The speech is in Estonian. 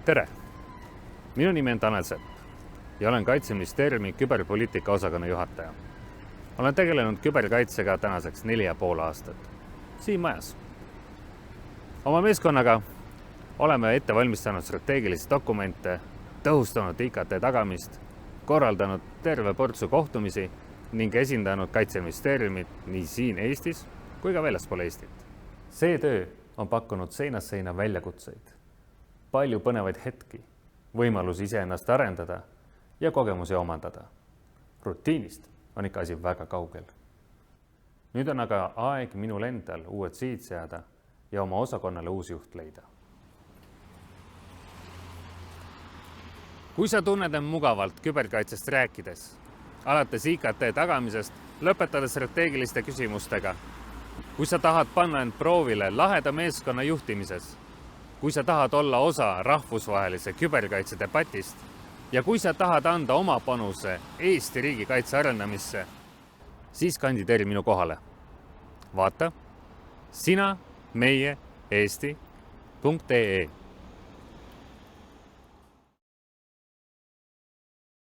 Tere! Minu nimi on Tanel Sepp ja olen Kaitseministeeriumi küberpoliitika osakonna juhataja. Olen tegelenud küberkaitsega tänaseks 4,5 aastat siin majas. Oma meeskonnaga oleme ette valmistanud strateegilisi dokumente, tõhustanud IKT tagamist, korraldanud terve portsu kohtumisi ning esindanud Kaitseministeeriumit nii siin Eestis kui ka väljaspool Eestit. See töö on pakkunud seinast seina väljakutseid, palju põnevaid hetki, võimalus iseennast arendada ja kogemusi omandada. Rutiinist on ikka asi väga kaugel. Nüüd on aga aeg minul endal uued sihid seada ja oma osakonnale uus juht leida. Kui sa tunned end mugavalt küberkaitsest rääkides, alates IKT tagamisest, lõpetades strateegiliste küsimustega, kui sa tahad panna end proovile laheda meeskonna juhtimises, kui sa tahad olla osa rahvusvahelise küberkaitse debatist ja kui sa tahad anda oma panuse Eesti riigikaitse arendamisse, siis kandideeri minu kohale. Vaata, sina, meie, Eesti.ee